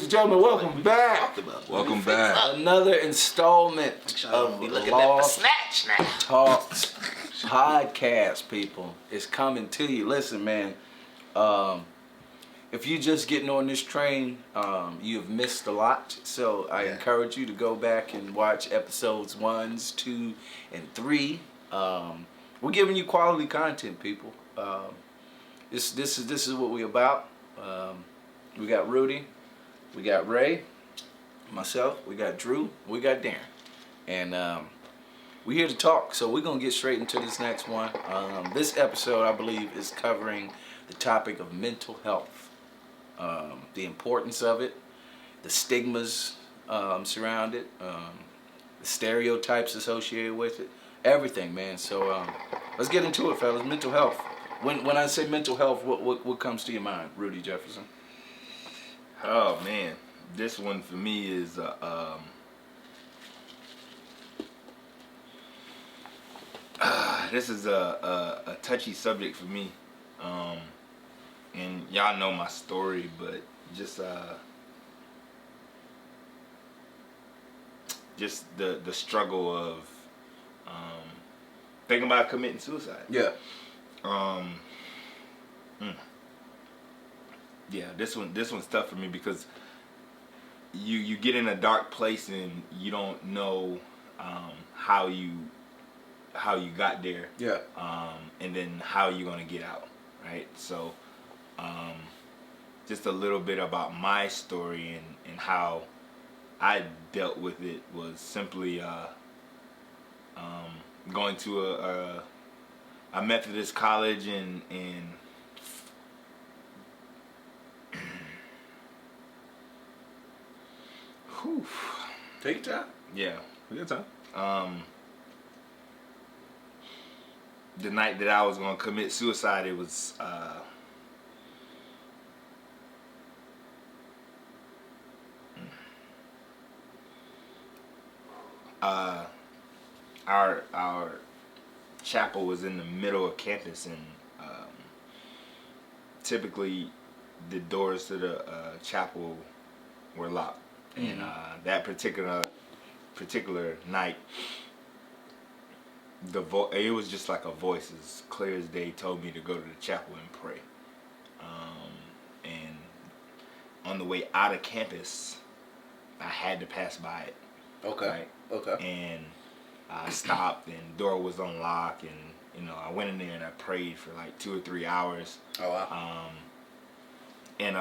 and gentlemen, welcome back. Welcome back. Another installment of Lost Talks podcast, people. It's coming to you. Listen, man, if you're just getting on this train, you've missed a lot. So I encourage you to go back and watch episodes 1, 2, and 3. We're giving you quality content, people. This is what we're about. We got Rudy, we got Ray, myself, we got Drew, we got Darren, and we're here to talk. So we're gonna get straight into this next one. This episode, I believe, is covering the topic of mental health, the importance of it, the stigmas surrounded, the stereotypes associated with it, everything, man. So let's get into it, fellas. Mental health. When I say mental health, what comes to your mind, Rudy Jefferson? Oh man, this one for me is this is a touchy subject for me, and y'all know my story, but just the struggle of thinking about committing suicide. Yeah. Yeah, this one's tough for me because you get in a dark place and you don't know how you got there. Yeah. And then how you're gonna get out, right? So, just a little bit about my story and how I dealt with it was simply going to a Methodist college and whew. Take your time. Yeah, we got time. The night that I was gonna commit suicide, it was our chapel was in the middle of campus, and typically the doors to the chapel were locked. And that particular night, it was just like a voice as clear as day told me to go to the chapel and pray. And on the way out of campus, I had to pass by it. Okay. Right? Okay. And I stopped, and the door was unlocked, and I went in there and I prayed for like 2 or 3 hours. Oh wow. And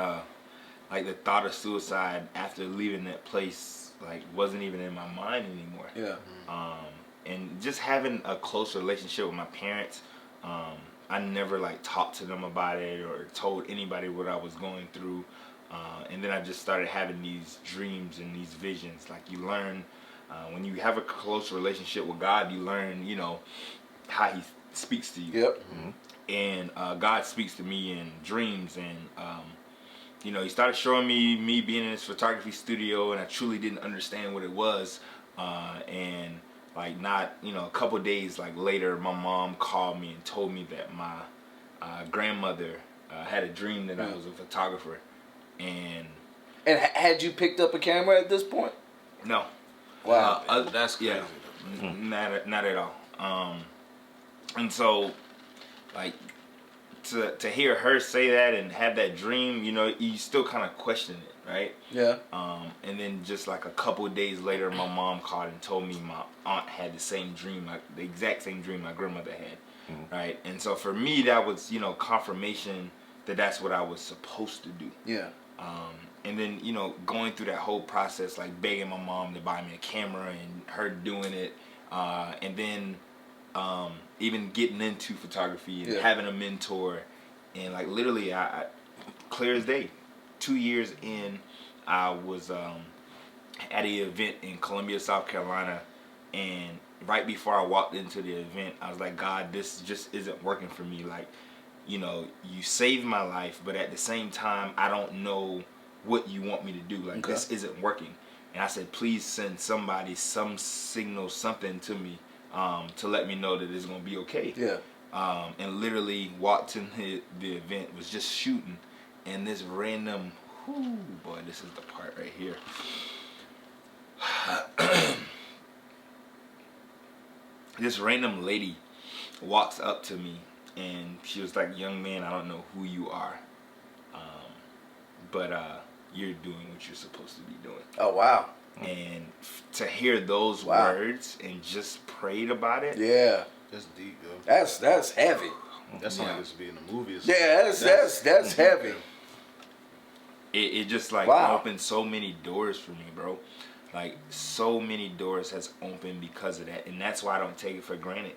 like the thought of suicide after leaving that place like wasn't even in my mind anymore. Yeah. And just having a close relationship with my parents, I never like talked to them about it or told anybody what I was going through. And then I just started having these dreams and these visions. Like you learn when you have a close relationship with God, you learn how He speaks to you. Yep. And God speaks to me in dreams, and He started showing me being in his photography studio, and I truly didn't understand what it was. And like not, a couple days like later, my mom called me and told me that my grandmother had a dream that I was a photographer. And had you picked up a camera at this point? No. Wow. That's crazy. Yeah, not at all. And so, like, to hear her say that and have that dream, you still kind of question it, right? Yeah. And then just like a couple of days later, my mom called and told me my aunt had the same dream, like the exact same dream my grandmother had, right? And so for me, that was, confirmation that that's what I was supposed to do. Yeah. And then, going through that whole process, like begging my mom to buy me a camera and her doing it, and then even getting into photography and having a mentor, and like literally, I clear as day, 2 years in, I was at an event in Columbia, South Carolina, and right before I walked into the event, I was like, God, this just isn't working for me. Like, you saved my life, but at the same time, I don't know what you want me to do. Like, this isn't working. And I said, please send somebody some signal, something to me to let me know that it's going to be okay. Yeah. And literally walked in the event, was just shooting, and this random Whew, boy, this is the part right here. This random lady walks up to me and she was like, "Young man, I don't know who you are, but you're doing what you're supposed to be doing." Oh, wow. And to hear those words and just prayed about it. Yeah. That's deep, yo. That's heavy. That's something that's be in the movies. Yeah, that's heavy. It just like opened so many doors for me, bro. Like so many doors has opened because of that, and that's why I don't take it for granted.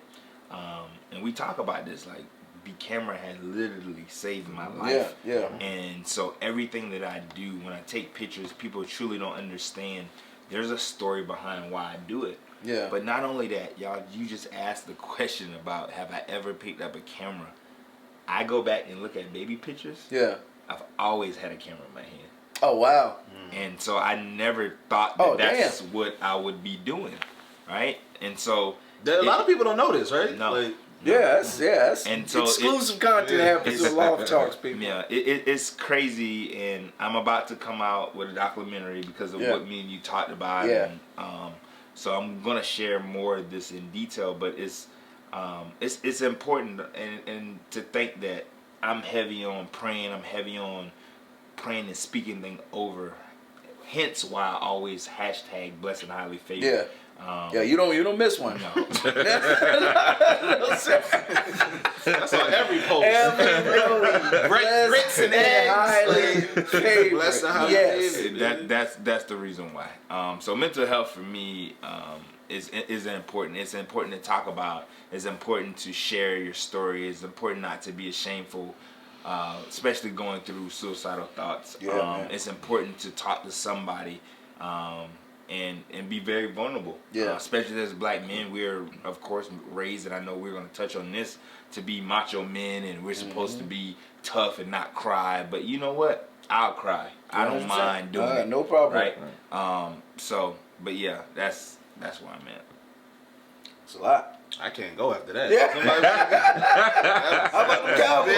And we talk about this, like B Camera has literally saved my life. Yeah. And so everything that I do, when I take pictures, people truly don't understand. There's a story behind why I do it. Yeah. But not only that, y'all, you just asked the question about have I ever picked up a camera. I go back and look at baby pictures. Yeah. I've always had a camera in my hand. Oh, wow. And so I never thought that that's what I would be doing, right? And so a lot of people don't know this, right? No. Like, That's and so exclusive content happens with Loft Talks, people. Yeah, it's crazy, and I'm about to come out with a documentary because of what me and you talked about. Yeah. And, so I'm gonna share more of this in detail, but it's important and to think that I'm heavy on praying. I'm heavy on praying and speaking things over. Hence why I always hashtag blessed and highly favored. Yeah, you don't miss one. No. that's on every post. Grits and eggs. Highly favored. Blessed and highly favored. That's the reason why. So mental health for me is important. It's important to talk about. It's important to share your story. It's important not to be ashameful. Especially going through suicidal thoughts. It's important to talk to somebody and be very vulnerable. Especially as black men, we're of course raised, and I know we're going to touch on this, to be macho men, and we're supposed to be tough and not cry. But you know what? I'll cry. I don't mind doing it. No problem. Right? But yeah, that's where I'm at. It's a lot. I can't go after that. Yeah. How about the Cowboys?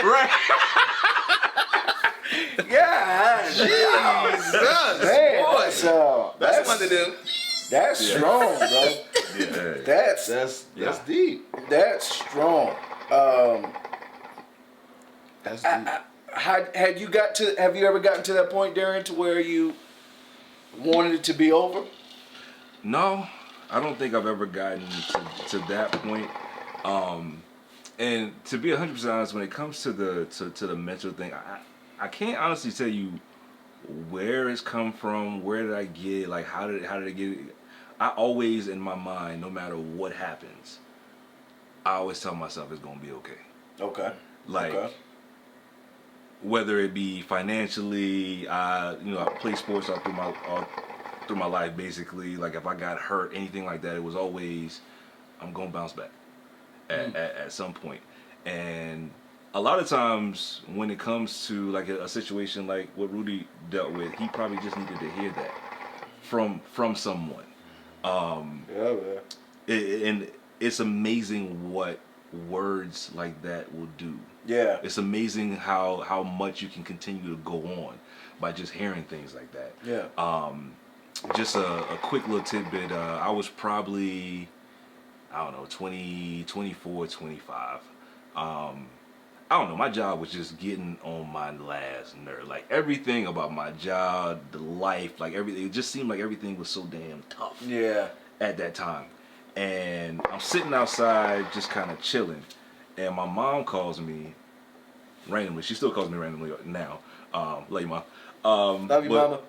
Right. Yeah. Jesus. Man, Boy. That's one of them. That's strong, bro. Yeah. That's deep. That's strong. That's deep. Have you ever gotten to that point, Darren, to where you wanted it to be over? No, I don't think I've ever gotten to that point. And to be 100% honest, when it comes to the mental thing, I can't honestly tell you where it's come from. Where did I get it? Like how did I get it? I always, in my mind, no matter what happens, I always tell myself it's gonna be okay. Okay. Like whether it be financially, I play sports all through my life basically. Like if I got hurt, anything like that, it was always I'm gonna bounce back at some point. And a lot of times when it comes to like a situation like what Rudy dealt with, he probably just needed to hear that from someone. Man. And it's amazing what words like that will do. Yeah. It's amazing how much you can continue to go on by just hearing things like that. Yeah. Just a quick little tidbit. I was probably, 24, 25. I don't know, my job was just getting on my last nerve. Like everything about my job, the life, like everything, it just seemed like everything was so damn tough. Yeah. At that time. And I'm sitting outside just kind of chilling. And my mom calls me randomly. She still calls me randomly now. Love you, Mom. Love you, Mama.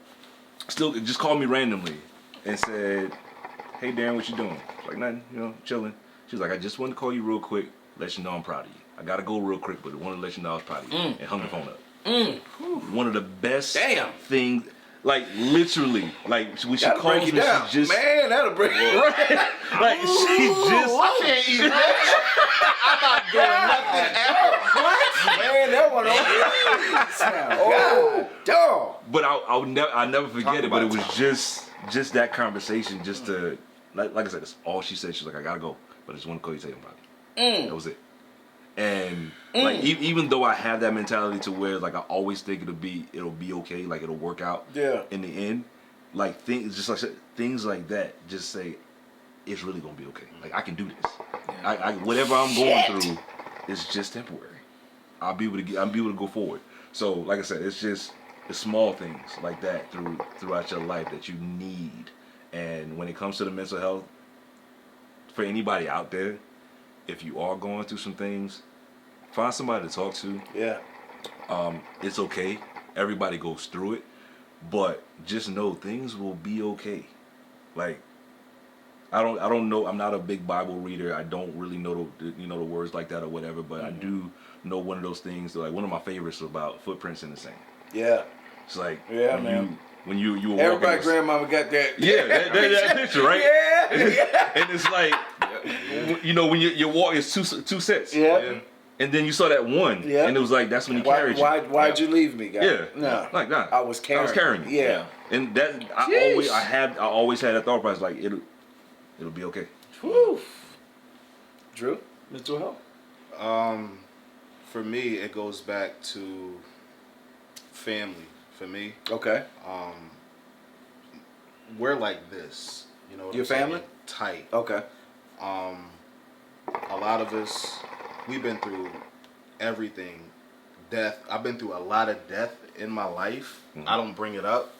Still just called me randomly and said, "Hey, Darren, what you doing?" Like, nothing, chilling. She was like, "I just wanted to call you real quick, let you know I'm proud of you. I gotta go real quick, but I wanted to let you know I was proud of you." And hung the phone up. One of the best things, like literally, like when she calls me, she just that'll break it down. Like she just. I can't even. I'm not doing nothing ever. What? Man, that one over. God, dog. But I'll never forget it. But it was just that conversation, just to like I said, that's all she said. She's like, "I gotta go, but I just want to call you, tell you about it." That was it. And like even though I have that mentality to where like I always think it'll be okay, like it'll work out in the end, like things like that just say it's really gonna be okay. Like I can do this. I whatever I'm going through is just temporary. I'll be able to go forward. So like I said, it's just the small things like that throughout your life that you need. And when it comes to the mental health, for anybody out there, if you are going through some things, find somebody to talk to. Yeah. It's okay. Everybody goes through it, but just know things will be okay. Like I don't know. I'm not a big Bible reader. I don't really know the words like that or whatever. But I do know one of those things. Like one of my favorites about footprints in the sand. Yeah. It's like when you were everybody walking, grandmama got that. Yeah, that picture, right? Yeah. And it's like, when you walk, it's two sets. Yeah. And then you saw that one, and it was like that's when he carried you. Why'd you leave me, guys? Yeah. No. Like that. I was carrying you. Yeah. And that I always had that thought process like it'll be okay. Whew. Drew, mental health. For me, it goes back to family. For me, okay. We're like this. You know what Your I'm saying? family? Tight. Okay. A lot of us, we've been through everything. Death. I've been through a lot of death in my life. I don't bring it up.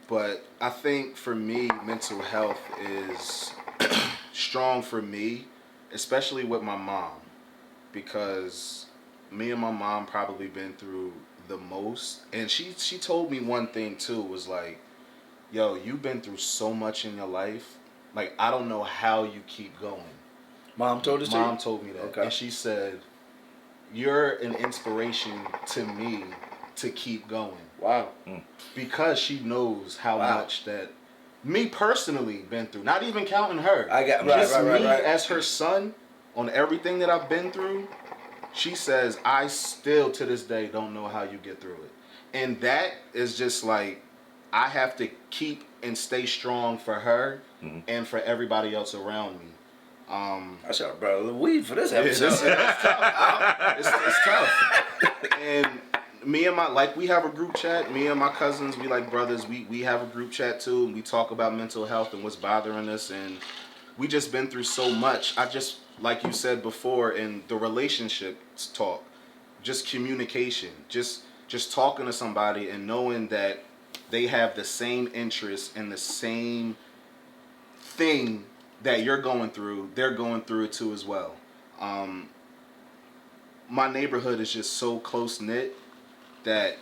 But I think for me, mental health is strong for me, especially with my mom. Because me and my mom probably been through the most. And she told me one thing too, was like, yo, you've been through so much in your life. Like, I don't know how you keep going. Mom told us to you? Mom told me that. Okay. And she said, you're an inspiration to me to keep going. Wow. Because she knows how much that me personally been through. Not even counting her. Just me as her son on everything that I've been through. She says, I still to this day don't know how you get through it. And that is just like, I have to keep and stay strong for her and for everybody else around me. I should have brought a little weed for this episode. It's tough. And me and we have a group chat. Me and my cousins, we like brothers. We have a group chat too. And we talk about mental health and what's bothering us. And we just been through so much. I just, like you said before, in the relationships talk, just communication, just talking to somebody and knowing that they have the same interests and the same thing that you're going through, they're going through it too as well. My neighborhood is just so close-knit that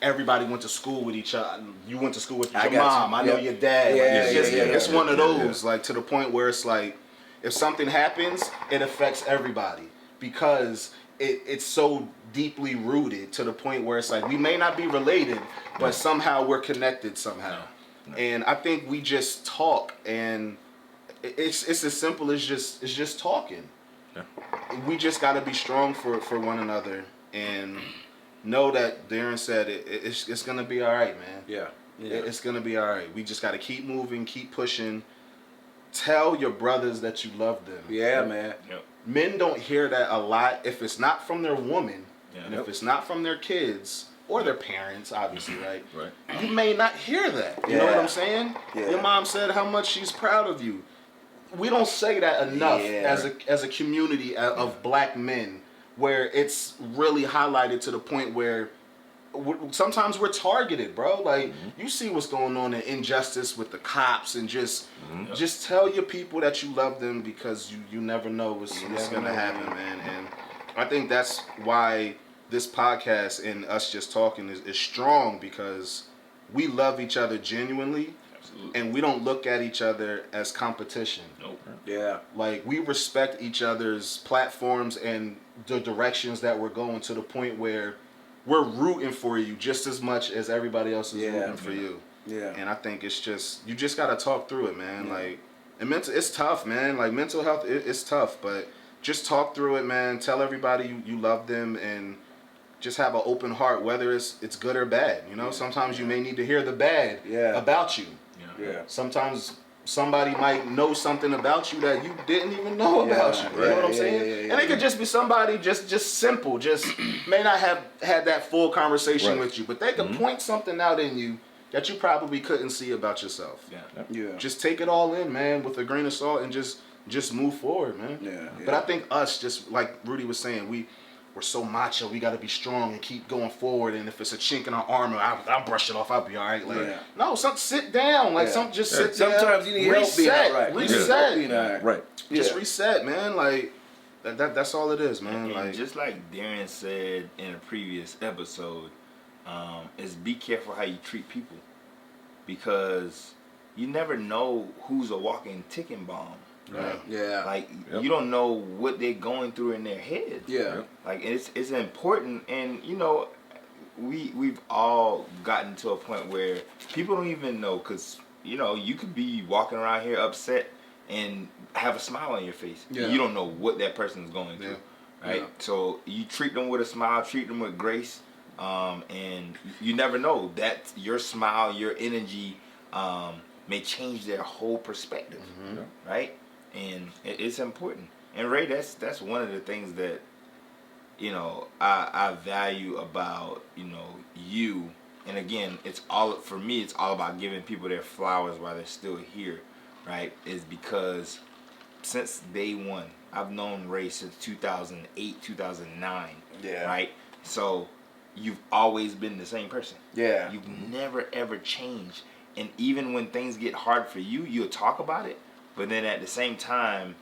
everybody went to school with each other. You went to school with your mom. I know your dad. It's one of those, like, to the point where it's like, if something happens, it affects everybody because it's so deeply rooted to the point where it's like, we may not be related, but somehow we're connected somehow. And I think we just talk, and it's as simple as just talking. We just got to be strong for one another and know that Darren said it's gonna be all right, man. It's gonna be all right. We just got to keep moving, keep pushing. Tell your brothers that you love them. Yeah, man. Men don't hear that a lot. If it's not from their woman, and if it's not from their kids or their parents, obviously, right? You may not hear that. You know what I'm saying? Your mom said how much she's proud of you. We don't say that enough as a community of black men, where it's really highlighted to the point where sometimes we're targeted, bro. Like, you see what's going on in injustice with the cops, and just tell your people that you love them, because you never know what's gonna happen, man. And I think that's why this podcast and us just talking is strong, because we love each other genuinely. And we don't look at each other as competition. Like, we respect each other's platforms and the directions that we're going, to the point where we're rooting for you just as much as everybody else is rooting for you. And I think it's just, you just got to talk through it, man. Like, and it's tough, man. Like, mental health, it's tough, but just talk through it, man. Tell everybody you love them, and just have an open heart, whether it's good or bad. You know, sometimes you may need to hear the bad about you. Sometimes somebody might know something about you that you didn't even know about you. You know what I'm saying? And it could just be somebody just simple, just may not have had that full conversation with you, but they could point something out in you that you probably couldn't see about yourself. Just take it all in, man, with a grain of salt, and just move forward, man. But I think us, just like Rudy was saying, we're so macho. We got to be strong and keep going forward. And if it's a chink in our armor, I'll brush it off. I'll be all right. Like, no, sit down. Like, just sit down. Sometimes you need help being all right. Reset. Right. Just reset, man. Like, that's all it is, man. And like, just like Darren said in a previous episode, is be careful how you treat people, because you never know who's a walking ticking bomb. Right. Like you don't know what they're going through in their head. Like it's important, and you know, we've all gotten to a point where people don't even know, because you know, you could be walking around here upset and have a smile on your face. You don't know what that person is going through. Right. So you treat them with a smile, treat them with grace, and you never know that your smile, your energy, may change their whole perspective. Right. And it's important. And Ray, that's one of the things that, you know, I value about, you know, you. And again, it's all about giving people their flowers while they're still here, right? Is because since day one, I've known Ray since 2008, 2009. Right? So you've always been the same person. You've never ever changed. And even when things get hard for you, you'll talk about it. But then at the same time,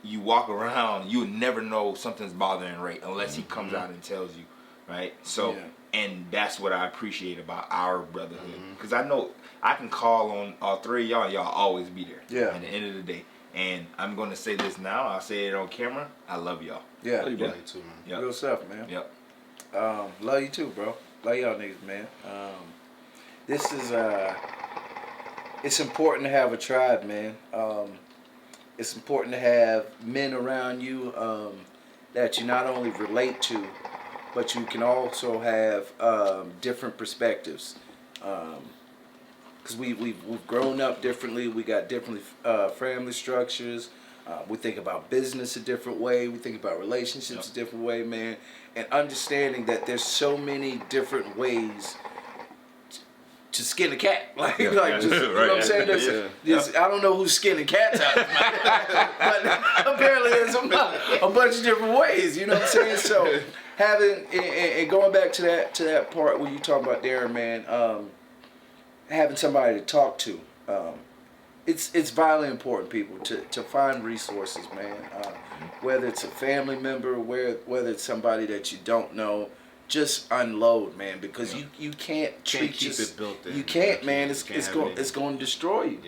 you walk around, you'll never know something's bothering Ray unless he comes out and tells you, right? So, and that's what I appreciate about our brotherhood. Because I know I can call on all three of y'all always be there at the end of the day. And I'm going to say this now, I'll say it on camera, I love y'all. Love you too, man. Real stuff, man. Love you too, bro. Love y'all niggas, man. This is... It's important to have a tribe, man. It's important to have men around you that you not only relate to, but you can also have different perspectives. Because we've grown up differently. We got different family structures. We think about business a different way. We think about relationships a different way, man. And understanding that there's so many different ways to skin a cat, like just, you know what I'm saying? There's, I don't know who's skinning cats out, but apparently there's a bunch of different ways. You know what I'm saying? So having and going back to that part where you talk about Darren, man, having somebody to talk to, it's vitally important, people, to find resources, man. Whether it's a family member, whether it's somebody that you don't know. Just unload, man, because you can't keep it built in. You can't, man. It's going to destroy you.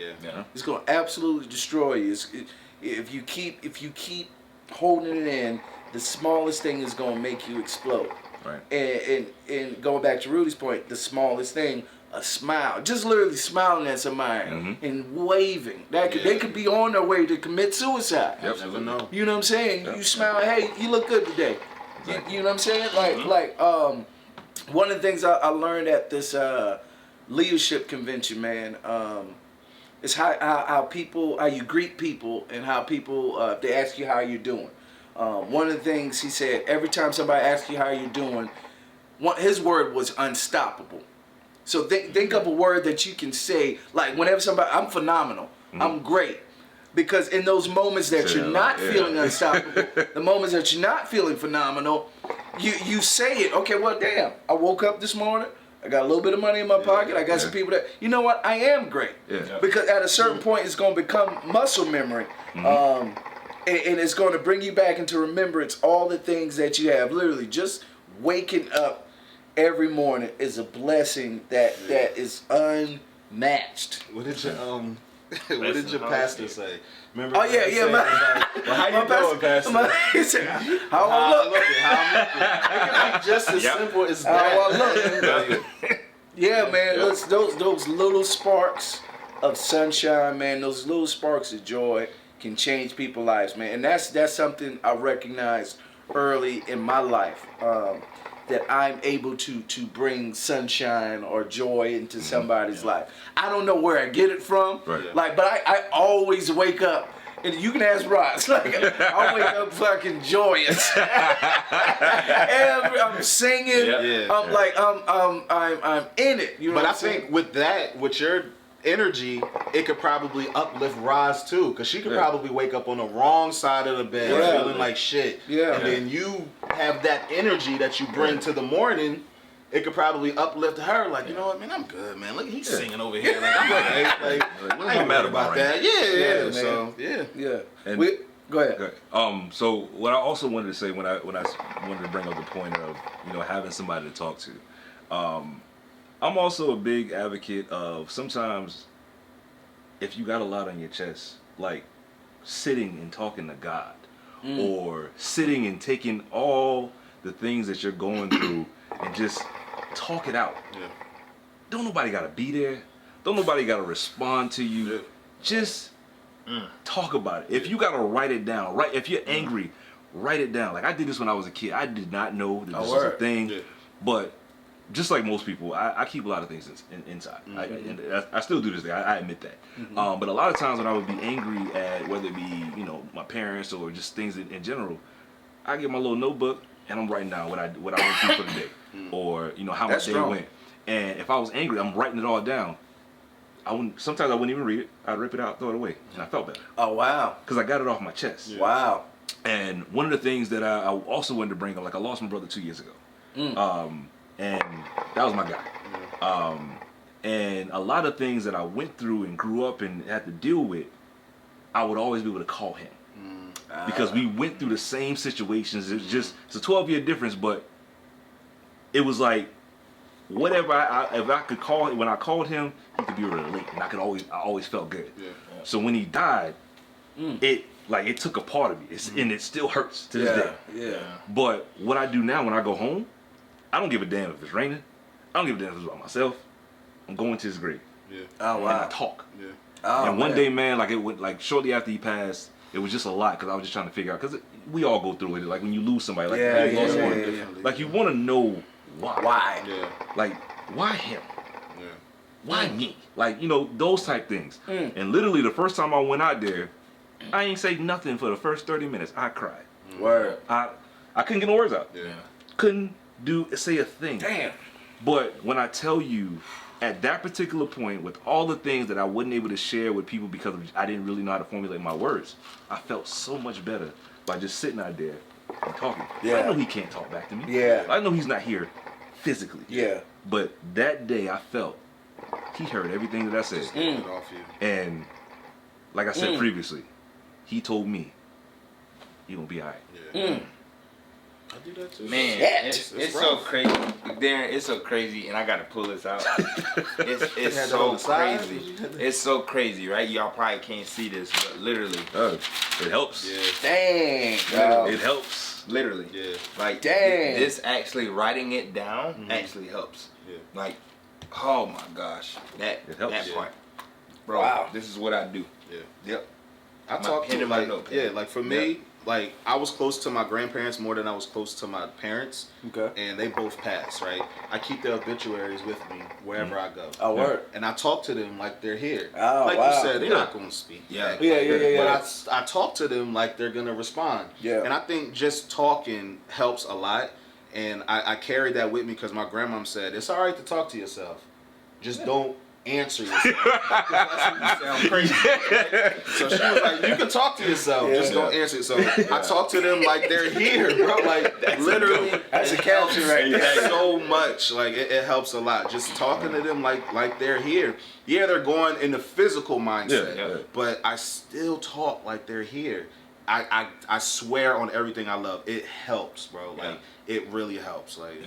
It's going to absolutely destroy you. If you keep holding it in, the smallest thing is going to make you explode. Right. And going back to Rudy's point, the smallest thing, a smile, just literally smiling at somebody and waving. They could be on their way to commit suicide. Never know. You know what I'm saying? You smile, hey, you look good today. You know what I'm saying? Like one of the things I learned at this leadership convention, man, is how you greet people and how people if they ask you how you're doing. One of the things he said, every time somebody asks you how you're doing, his word was unstoppable. So think of a word that you can say, like whenever somebody, I'm phenomenal, I'm great. Because in those moments that you're not feeling unstoppable, the moments that you're not feeling phenomenal, you say it. Okay, well, damn, I woke up this morning, I got a little bit of money in my pocket, I got some people that, you know what, I am great. Because at a certain point, it's going to become muscle memory. And it's going to bring you back into remembrance all the things that you have. Literally, just waking up every morning is a blessing that is unmatched. What did you what did your pastor say? Remember? Oh yeah. Well, how you doing, pastor? He said, how I'm looking. It can be just as simple as that. How I look. Yeah, man. Those little sparks of sunshine, man. Those little sparks of joy can change people's lives, man. And that's something I recognized early in my life. that I'm able to bring sunshine or joy into somebody's life. I don't know where I get it from. Right. Like, but I always wake up. And you can ask Ross. Like, I wake up fucking joyous. I'm singing. I'm in it. You know but what I I'm saying? think with that, with your energy, it could probably uplift Roz too, because she could probably wake up on the wrong side of the bed, feeling like shit. Yeah. And then you have that energy that you bring to the morning. It could probably uplift her, like, you know what, man, I'm good, man. Look, he's singing over here. Like, I'm alright. Like, I ain't mad about that. Yeah. So, yeah. And go ahead. Okay. So what I also wanted to say when I wanted to bring up the point of, you know, having somebody to talk to, I'm also a big advocate of sometimes if you got a lot on your chest, like sitting and talking to God, or sitting and taking all the things that you're going through and just talk it out. Yeah. Don't nobody gotta be there. Don't nobody gotta respond to you. Yeah. Just talk about it. If you gotta write it down, right? If you're angry, write it down. Like I did this when I was a kid. I did not know that this was a thing, but just like most people, I keep a lot of things inside. I still do this thing. I admit that. But a lot of times when I would be angry at whether it be, you know, my parents or just things in general, I get my little notebook and I'm writing down what I went through for the day, or you know how my day went. And if I was angry, I'm writing it all down. Sometimes I wouldn't even read it. I'd rip it out, throw it away, and I felt better. Oh wow! Because I got it off my chest. Yeah. Wow. And one of the things that I also wanted to bring up, like I lost my brother 2 years ago, and that was my guy. And a lot of things that I went through and grew up and had to deal with, I would always be able to call him. Because we went through the same situations. It's a 12-year difference, but it was like whatever if I could call, when I called him, he could be relate, and I always felt good. Yeah. So when he died, it took a part of me, and it still hurts to this day. Yeah. But what I do now when I go home, I don't give a damn if it's raining. I don't give a damn if it's by myself. I'm going to his grave. Yeah. Oh wow. And I talk. Yeah. Oh, and one day, man, like it went, like shortly after he passed, it was just a lot because I was just trying to figure out, because we all go through it. Like when you lose somebody, like you lost one, like you want to know why. Why? Yeah. Like why him? Yeah. Why me? Like, you know, those type things. And literally the first time I went out there, I ain't say nothing for the first 30 minutes. I cried. Word. I couldn't get no words out. Yeah. Couldn't say a thing. Damn. But when I tell you, at that particular point, with all the things that I wasn't able to share with people because I didn't really know how to formulate my words, I felt so much better by just sitting out there and talking. Yeah. I know he can't talk back to me. Yeah. I know he's not here physically. Yeah. But that day I felt he heard everything that I said. Get off you. And like I said previously, he told me, you're going to be all right. Yeah. I do that too. Man, it's so crazy. Darren, it's so crazy, and I gotta pull this out. It's so crazy. It's so crazy, right? Y'all probably can't see this, but literally. It helps. Yeah. Dang. It helps. Literally. Yeah. Like, dang. This actually, writing it down actually helps. Yeah. Like, oh my gosh. It helps. That part. Bro, Wow. This is what I do. Yeah. Yep. I My talk pen to and my like notepad. like for me, like I was close to my grandparents more than I was close to my parents. Okay. And they both passed, right? I keep their obituaries with me wherever I go. Oh, word. And I talk to them like they're here. Oh, like wow. you said, they're not going to speak. Yeah. back. Yeah. But I talk to them like they're going to respond. Yeah. And I think just talking helps a lot. And I carry that with me because my grandmom said, it's all right to talk to yourself. Just don't answer yourself. That's when you sound crazy. Right? So she was like, you can talk to yourself, just don't answer. So I talk to them like they're here, bro. Like literally, That's a caption right there. so much. Like it helps a lot. Just talking to them like they're here. Yeah, they're going in the physical mindset, but I still talk like they're here. I swear on everything I love. It helps, bro. Like it really helps. Like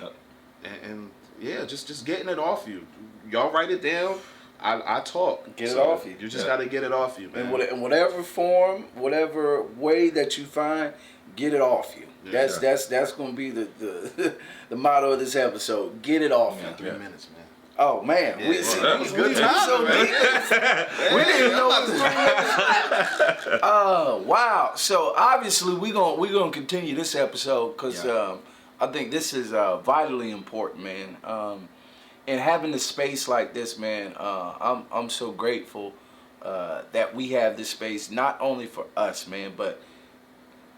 and yeah, just getting it off you. Y'all write it down. I talk. Get it off you. You just got to get it off you, man. And in whatever form, whatever way that you find, get it off you. Yeah. That's gonna be the motto of this episode. Get it off you. 3 minutes, man. Oh man, we good time, so man. deep. We didn't know what was wow. So obviously we're gonna continue this episode because I think this is vitally important, man. And having a space like this, man, I'm so grateful that we have this space, not only for us, man, but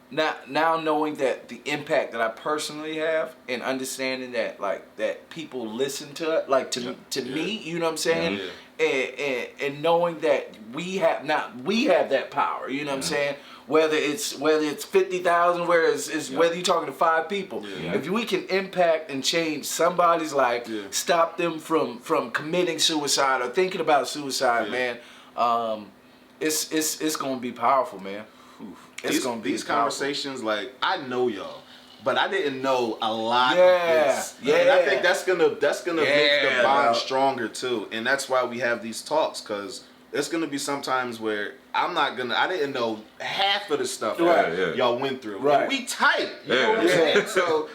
now knowing that the impact that I personally have and understanding that that people listen to it, to me, you know what I'm saying? And knowing that we have that power, you know what I'm saying? Whether it's 50,000, whether you're talking to 5 people, if we can impact and change somebody's life, stop them from committing suicide or thinking about suicide, man, it's gonna be powerful, man. It's gonna be these powerful. Conversations. Like, I know y'all, but I didn't know a lot of this. And I think that's gonna make the bond stronger too, and that's why we have these talks, because there's gonna be some times where I didn't know half of the stuff that y'all went through. Right. And we tight. You know what I'm saying? So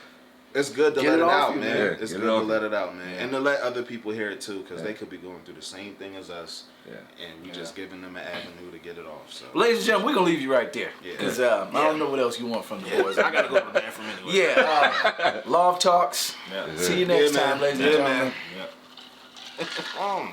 it's good to let it out, man. Yeah, it's good to let it out, man. And to let other people hear it too, because they could be going through the same thing as us. Yeah. And we just giving them an avenue to get it off. So, ladies and gentlemen, we're gonna leave you right there. Because I don't know what else you want from the boys. I gotta go to the bathroom anyway. Love Talks. See you next time, ladies and gentlemen. Yeah.